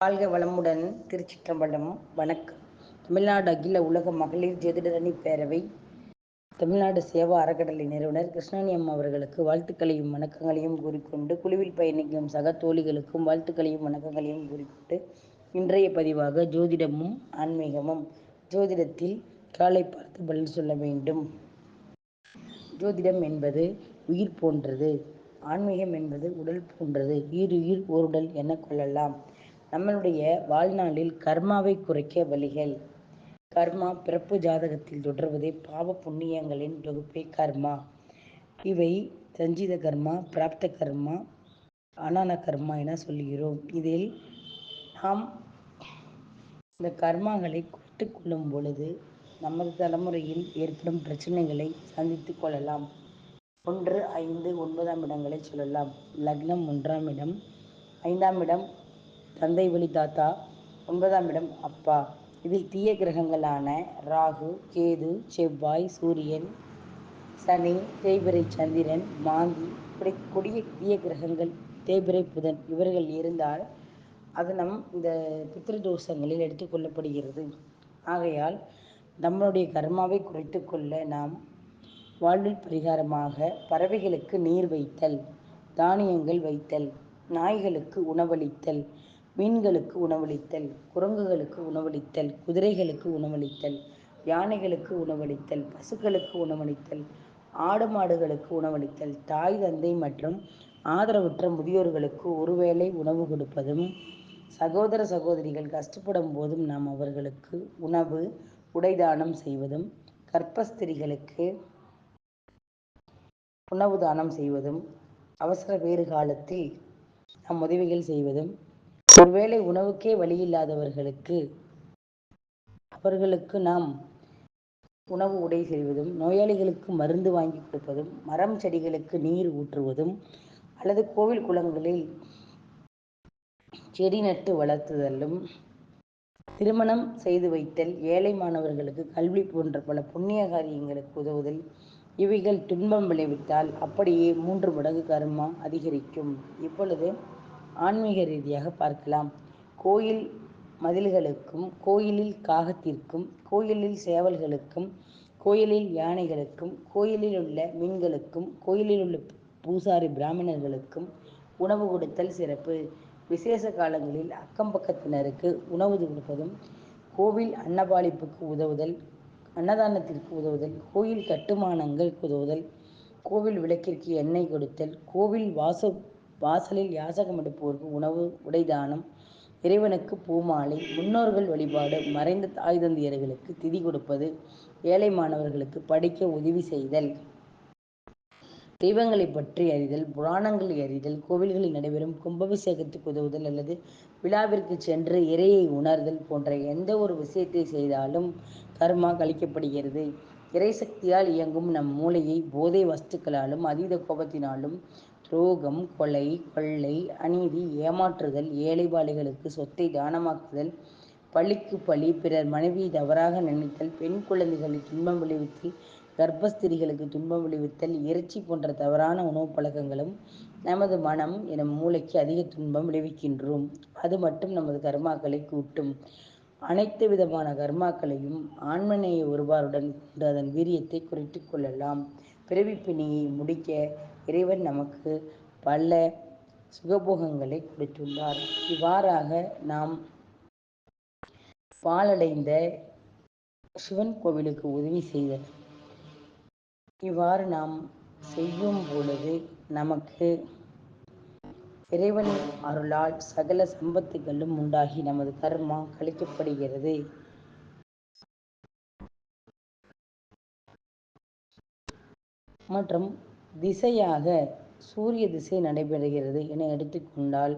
வாழ்க வளமுடன். திருச்சிற்றம்பலம். வணக்கம். தமிழ்நாடு அகில உலக மகளிர் ஜோதிடரணி பேரவை, தமிழ்நாடு சேவா அறக்கட்டளை நிறுவனர் கிருஷ்ணாணி அம்மா அவர்களுக்கு வாழ்த்துக்களையும் வணக்கங்களையும் கூறிக்கொண்டு, குழுவில் பயணிக்கும் சக தோழிகளுக்கும் வாழ்த்துக்களையும் வணக்கங்களையும் கூறிக்கொண்டு, இன்றைய பதிவாக ஜோதிடமும் ஆன்மீகமும். ஜோதிடத்தில் காலை பார்த்து பதில் சொல்ல வேண்டும். ஜோதிடம் என்பது உயிர் போன்றது, ஆன்மீகம் என்பது உடல் போன்றது. ஈருயிர் ஓருடல் என கொள்ளலாம். நம்மளுடைய வாழ்நாளில் கர்மாவை குறைக்க வழிகள். கர்மா பிறப்பு ஜாதகத்தில் தொடர்வதே பாவ புண்ணியங்களின் தொகுப்பே கர்மா. இவை சஞ்சித கர்மா, பிராப்த கர்மா, அனான கர்மா என சொல்கிறோம். இதில் நாம் இந்த கர்மாக்களை குறைத்து கொள்ளும் பொழுது நமது தலைமுறையில் ஏற்படும் பிரச்சனைகளை சந்தித்து கொள்ளலாம். 1, 5, 9ஆம் இடங்களை சொல்லலாம். லக்னம் 1ஆம் இடம், 5ஆம் இடம் தந்தை வழி தாத்தா, 9ஆம் இடம் அப்பா. இதில் தீய கிரகங்களான ராகு, கேது, செவ்வாய், சூரியன், சனி, தேய்பிறை சந்திரன், மாந்தி, இப்படி கொடிய தீய கிரகங்கள், தேய்பிறை புதன் இவர்கள் இருந்தால் அது இந்த பித்ருதோஷங்களில் எடுத்துக்கொள்ளப்படுகிறது. ஆகையால் நம்மளுடைய கர்மாவை குறைத்து கொள்ள நாம் வாழ்வில் பரிகாரமாக பறவைகளுக்கு நீர் வைத்தல், தானியங்கள் வைத்தல், நாய்களுக்கு உணவளித்தல், மீன்களுக்கு உணவளித்தல், குரங்குகளுக்கு உணவளித்தல், குதிரைகளுக்கு உணவளித்தல், யானைகளுக்கு உணவளித்தல், பசுக்களுக்கு உணவளித்தல், ஆடு மாடுகளுக்கு உணவளித்தல், தாய் தந்தை மற்றும் ஆதரவற்ற முதியோர்களுக்கு ஒருவேளை உணவு கொடுப்பதும், சகோதர சகோதரிகள் கஷ்டப்படும் போதும் நாம் அவர்களுக்கு உணவு உடை தானம் செய்வதும், கர்ப்பஸ்திரிகளுக்கு உணவு தானம் செய்வதும், அவசர வேறு காலத்தில் நாம் உதவிகள் செய்வதும், ஒருவேளை உணவுக்கே வழியில்லாதவர்களுக்கு அவர்களுக்கு நாம் உணவு உடை செய்வதும், நோயாளிகளுக்கு மருந்து வாங்கி கொடுப்பதும், மரம் செடிகளுக்கு நீர் ஊற்றுவதும், அல்லது கோவில் குளங்களில் செடி நட்டு வளர்த்துதலும், திருமணம் செய்து வைத்தல், ஏழை மாணவர்களுக்கு கல்வி போன்ற பல புண்ணிய காரியங்களுக்கு உதவுதல், இவைகள் துன்பம் விளைவித்தால் அப்படியே 3 மடங்கு கர்மா அதிகரிக்கும். இப்பொழுது ஆன்மீக ரீதியாக பார்க்கலாம். கோயில் மதில்களுக்கும், கோயிலில் காகத்திற்கும், கோயிலில் சேவல்களுக்கும், கோயிலில் யானைகளுக்கும், கோயிலில் உள்ள மீன்களுக்கும், கோயிலில் உள்ள பூசாரி பிராமணர்களுக்கும் உணவு கொடுத்தல் சிறப்பு. விசேஷ காலங்களில் அக்கம் பக்கத்தினருக்கு உணவு கொடுப்பதும், கோவில் அன்னபாலிப்புக்கு உதவுதல், அன்னதானத்திற்கு உதவுதல், கோயில் கட்டுமானங்களுக்கு உதவுதல், கோவில் விளக்கிற்கு எண்ணெய் கொடுத்தல், கோவில் வாசலில் யாசகம் எடுப்போருக்கு உணவு உடை தானம், இறைவனுக்கு பூமாலை, முன்னோர்கள் வழிபாடு, மறைந்த தாய் தந்தையர்களுக்கு திதி கொடுப்பது, ஏழை மாணவர்களுக்கு படிக்க உதவி செய்தல், தெய்வங்களை பற்றி அறிதல், புராணங்களை அறிதல், கோவில்களில் நடைபெறும் கும்பாபிஷேகத்துக்கு உதவுதல் அல்லது விழாவிற்கு சென்று இறையை உணர்தல் போன்ற எந்த ஒரு விஷயத்தை செய்தாலும் கர்மா கழிக்கப்படுகிறது. இறைசக்தியால் இயங்கும் நம் மூளையை போதை வஸ்துக்களாலும், அதீத கோபத்தினாலும், துரோகம், கொலை, கொள்ளை, அநீதி, ஏமாற்றுதல், ஏழைபாளைகளுக்கு சொத்தை தானமாக்குதல், பழிக்கு பழி, பிறர் மனைவியை தவறாக நினைத்தல், பெண் குழந்தைகளை துன்பம் விளைவித்தல், கர்ப்பஸ்திரிகளுக்கு துன்பம் விளைவித்தல், இறைச்சி போன்ற தவறான உணவு பழக்கங்களும் நமது மனம் எனும் மூளைக்கு அதிக துன்பம் விளைவிக்கின்றோம். அது மட்டும் நமது கர்மாக்களை கூட்டும். அனைத்து விதமான கர்மாக்களையும் ஆன்மநேய ஒருபாருடன் கொண்டு அதன் வீரியத்தை குறைத்து கொள்ளலாம். பிறவிப்பிணியை முடிக்க இறைவன் நமக்கு பல சுகபோகங்களை கொடுத்துள்ளார். இவ்வாறாக நாம் பாழடைந்த சிவன் கோவிலுக்கு உதவி செய்தல். இவ்வாறு நாம் செய்யும் பொழுது நமக்கு இறைவனின் அருளால் சகல சம்பத்துகளும் உண்டாகி நமது கர்மா கழிக்கப்படுகிறது. மற்றும் திசையாக சூரிய திசை நடைபெறுகிறது என எடுத்துக்கொண்டால்,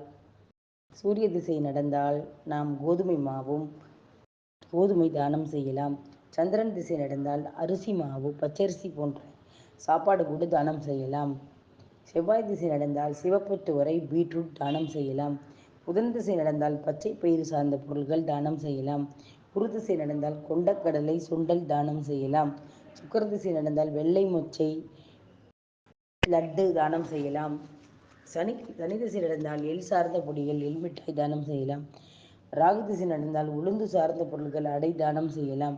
சூரிய திசை நடந்தால் நாம் கோதுமை மாவும் கோதுமை தானம் செய்யலாம். சந்திரன் திசை நடந்தால் அரிசி மாவு, பச்சரிசி போன்ற சாப்பாடு கூட தானம் செய்யலாம். செவ்வாய் திசை நடந்தால் சிவப்பு துவரை, பீட்ரூட் தானம் செய்யலாம். புதன் திசை நடந்தால் பச்சை பயிறு சார்ந்த பொருட்கள் தானம் செய்யலாம். குரு திசை நடந்தால் கொண்டக்கடலை, சுண்டல் தானம் செய்யலாம். சுக்கிர திசை நடந்தால் வெள்ளை மொச்சை, லட்டு தானம் செய்யலாம். சனி திசை நடந்தால் எள் சார்ந்த பொடிகள், எள் மிட்டாய் தானம் செய்யலாம். ராகு திசை நடந்தால் உளுந்து சார்ந்த பொருள்கள் அடை தானம் செய்யலாம்.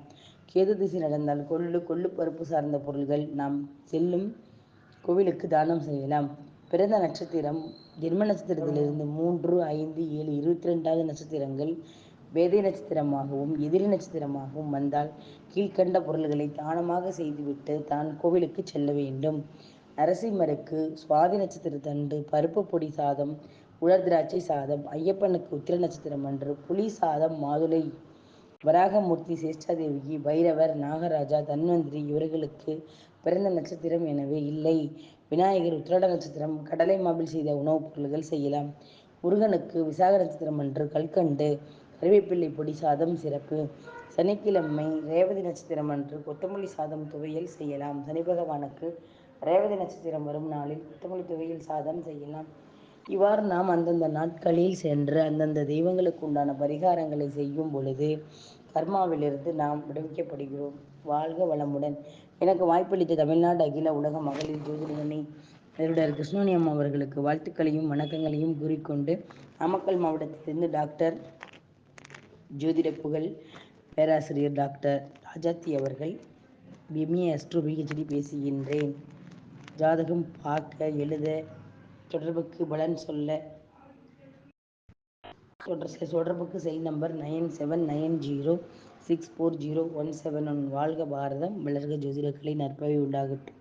கேது திசை நடந்தால் கொள்ளு பருப்பு சார்ந்த பொருள்கள் நாம் செல்லும் கோவிலுக்கு தானம் செய்யலாம். பிறந்த நட்சத்திரம் ஜென்ம நட்சத்திரத்திலிருந்து 3, 5, 7, 22வது நட்சத்திரங்கள் வேதை நட்சத்திரமாகவும் எதிரி நட்சத்திரமாகவும் வந்தால் கீழ்கண்ட பொருள்களை தானமாக செய்துவிட்டு தான் கோவிலுக்கு செல்ல வேண்டும். நரசிம்மருக்கு சுவாதி நட்சத்திரத்தன்று பருப்பு பொடி சாதம், உலர் திராட்சை சாதம், ஐயப்பனுக்கு உத்திர நட்சத்திரம் அன்று புளி சாதம், மாதுளை, வராகமூர்த்தி, சேஷ்டாதேவிக்கு பைரவர், நாகராஜா, தன்வந்திரி இவர்களுக்கு பிறந்த நட்சத்திரம் எனவே இல்லை. விநாயகர் உத்திராட நட்சத்திரம் கடலை மாவில் செய்த உணவுப் பொருள்கள் செய்யலாம். முருகனுக்கு விசாக நட்சத்திரம் அன்று கல்கண்டு, கறிவேப்பிள்ளை பொடி சாதம் சிறப்பு. சனிக்கிழமை ரேவதி நட்சத்திரம் அன்று கொத்தமல்லி சாதம் துவையல் செய்யலாம். சனி பகவானுக்கு ரேவதி நட்சத்திரம் வரும் நாளில் கொத்தமல்லி துவையல் சாதம் செய்யலாம். இவ்வாறு நாம் அந்தந்த நாட்களில் சென்று அந்தந்த தெய்வங்களுக்கு உண்டான பரிகாரங்களை செய்யும் பொழுது கர்மாவிலிருந்து நாம் விடுவிக்கப்படுகிறோம். வாழ்க வளமுடன். எனக்கு வாய்ப்பளித்த தமிழ்நாடு அகில உலக மகளிர் ஜோதிடரணி நிறுவனர் கிருஷ்ணவேணி அம்மா அவர்களுக்கு வாழ்த்துக்களையும் வணக்கங்களையும் கூறிக்கொண்டு நாமக்கல் மாவட்டத்திலிருந்து டாக்டர் ஜோதிட புகழ் பேராசிரியர் டாக்டர் ராஜாத்தி அவர்கள் எம்ஏ அஸ்ட்ரோ பிஹெச்டி பேசுகின்றேன். ஜாதகம் பார்க்க எழுத தொடர்புக்கு பலன் சொல்ல தொடர்புக்கு செல் நம்பர் 9790640171. வாழ்க பாரதம், வளர்க ஜோதிடக்கலை, நற்பவி உண்டாகட்டும்.